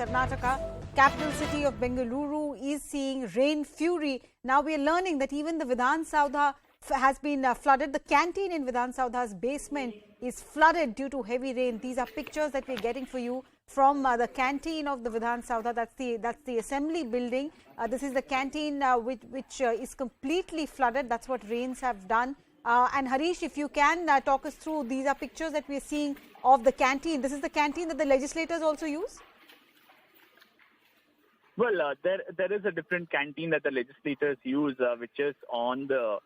Karnataka. Capital city of Bengaluru is seeing rain fury. Now we are learning that even the Vidhan Saudha has been flooded. The canteen in Vidhan Saudha's basement is flooded due to heavy rain. These are pictures that we're getting for you from the canteen of the Vidhan Saudha. That's the assembly building. This is the canteen which is completely flooded. That's what rains have done. And Harish, if you can talk us through, these are pictures that we're seeing of the canteen. This is the canteen that the legislators also use? Well, there is a different canteen that the legislators use, which is on the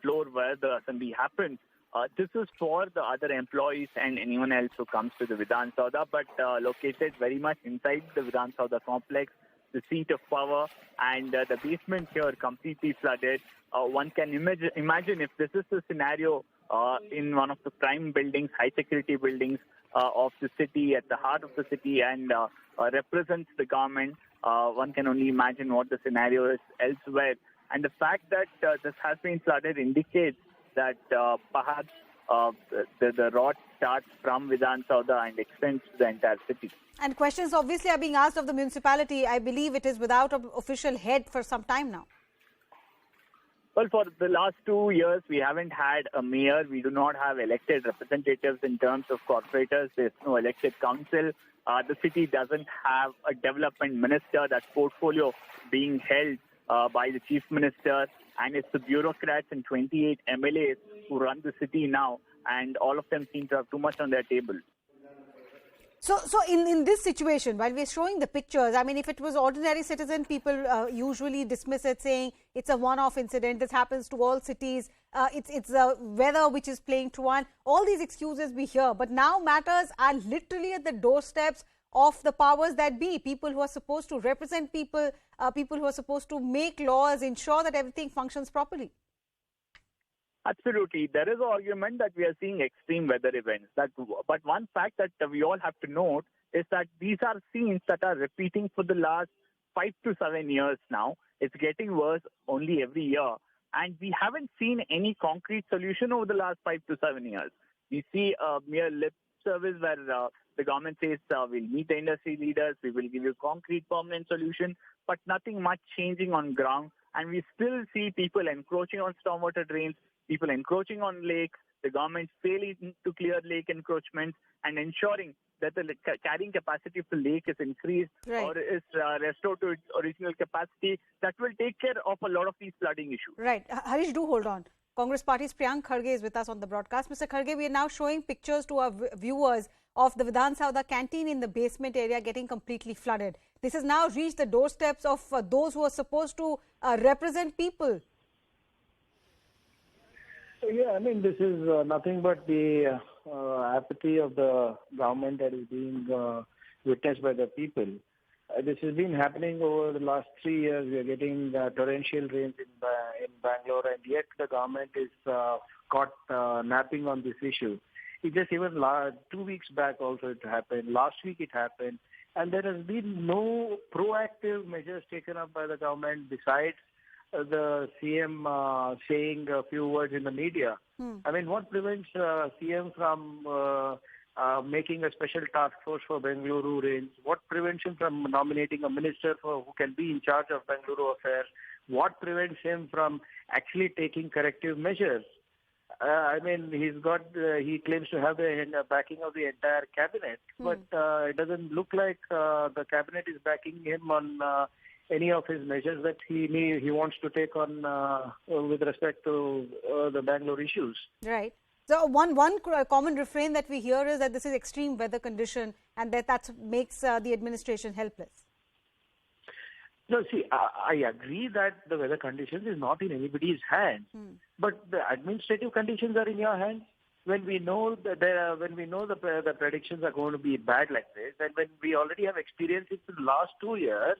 floor where the assembly happens. This is for the other employees and anyone else who comes to the Vidhan Saudha, but located very much inside the Vidhan Saudha complex, the seat of power, and the basement here completely flooded. One can imagine if this is the scenario in one of the prime buildings, high security buildings of the city, at the heart of the city, and represents the government. One can only imagine what the scenario is elsewhere. And the fact that this has been flooded indicates that perhaps the rot starts from Vidhan Saudha and extends to the entire city. And questions obviously are being asked of the municipality. I believe it is without an official head for some time now. Well, for the last 2 years, we haven't had a mayor. We do not have elected representatives in terms of corporators. There's no elected council. The city doesn't have a development minister. That portfolio being held by the chief minister, and it's the bureaucrats and 28 MLAs who run the city now, and all of them seem to have too much on their table. So in this situation, while we're showing the pictures, I mean, if it was ordinary citizen, people usually dismiss it, saying it's a one-off incident. This happens to all cities. It's the weather which is playing to one. All these excuses we hear, but now matters are literally at the doorsteps of the powers that be. People who are supposed to represent people, people who are supposed to make laws, ensure that everything functions properly. Absolutely. There is an argument that we are seeing extreme weather events. But one fact that we all have to note is that these are scenes that are repeating for the last 5 to 7 years now. It's getting worse only every year. And we haven't seen any concrete solution over the last 5 to 7 years. We see a mere lip service where the government says we'll meet the industry leaders, we will give you concrete permanent solution, but nothing much changing on ground. And we still see people encroaching on stormwater drains, people encroaching on lakes, the government failing to clear lake encroachments and ensuring that the carrying capacity of the lake is increased or is restored to its original capacity. That will take care of a lot of these flooding issues. Right. Harish, do hold on. Congress Party's Priyank Kharge is with us on the broadcast. Mr. Kharge, we are now showing pictures to our viewers of the Vidhan Saudha canteen in the basement area getting completely flooded. This has now reached the doorsteps of those who are supposed to represent people. Yeah, I mean, this is nothing but the apathy of the government that is being witnessed by the people. This has been happening over the last 3 years. We are getting torrential rains in Bangalore, and yet the government is caught napping on this issue. It just even 2 weeks back also it happened. Last week it happened. And there has been no proactive measures taken up by the government besides the CM saying a few words in the media. I mean, what prevents CM from making a special task force for Bengaluru rains? What prevents him from nominating a minister who can be in charge of Bengaluru affairs? What prevents him from actually taking corrective measures? I mean, he claims to have the backing of the entire cabinet, but it doesn't look like the cabinet is backing him on any of his measures that he wants to take on with respect to the Bangalore issues. Right. So one common refrain that we hear is that this is extreme weather condition and that makes the administration helpless. No, see, I agree that the weather conditions is not in anybody's hands, but the administrative conditions are in your hands. When we know that the predictions are going to be bad like this, and when we already have experienced it in the last 2 years,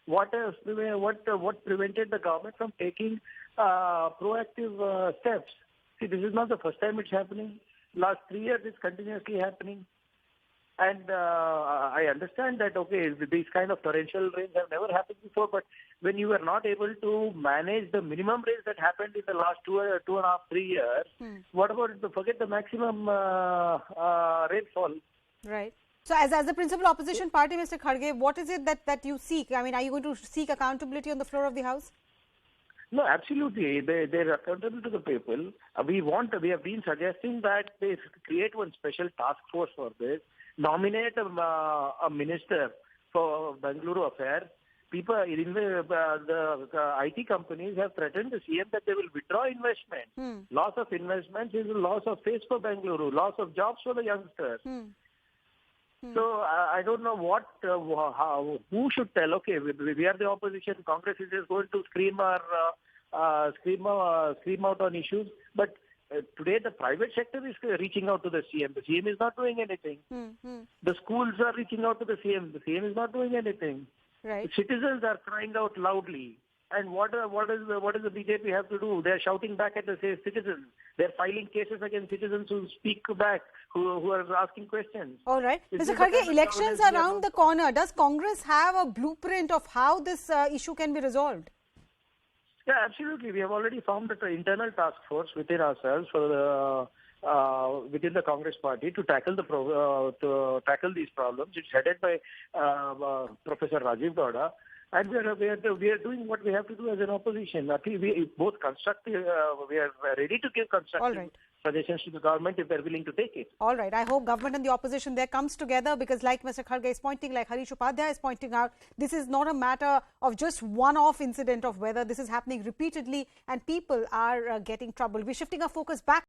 what prevented the government from taking proactive steps? See, this is not the first time it's happening. Last 3 years, it's continuously happening. And I understand that, okay, these kind of torrential rains have never happened before, but when you were not able to manage the minimum rains that happened in the last 2.5, 3 years, what about, forget the maximum rainfall? Right. So, as the principal opposition party, Mr. Kharge, what is it that you seek? I mean, are you going to seek accountability on the floor of the House? No, absolutely. They're accountable to the people. We have been suggesting that they create one special task force for this, nominate a minister for Bengaluru affairs. People in the IT companies have threatened the CM that they will withdraw investment. Loss of investments is a loss of face for Bengaluru, loss of jobs for the youngsters. So I don't know who should tell. Okay, we are the opposition. Congress is just going to scream out on issues. But today the private sector is reaching out to the CM. The CM is not doing anything. The schools are reaching out to the CM. The CM is not doing anything. Right. Citizens are crying out loudly. And what does the BJP have to do? They're shouting back at the citizens. They're filing cases against citizens who speak back, who are asking questions. All right. Is Mr. this the Kharge, kind of elections governance we are are around the corner. Does Congress have a blueprint of how this issue can be resolved? Yeah, absolutely. We have already formed an internal task force within ourselves for within the Congress party to tackle these problems. It's headed by Professor Rajiv Gowda. And we are doing what we have to do as an opposition. I think we are ready to give constructive suggestions to the government if they're willing to take it. All right. I hope government and the opposition there comes together, because like Mr. Kharge is pointing, like Harish Upadhyay is pointing out, this is not a matter of just one-off incident of whether this is happening repeatedly and people are getting trouble. We're shifting our focus back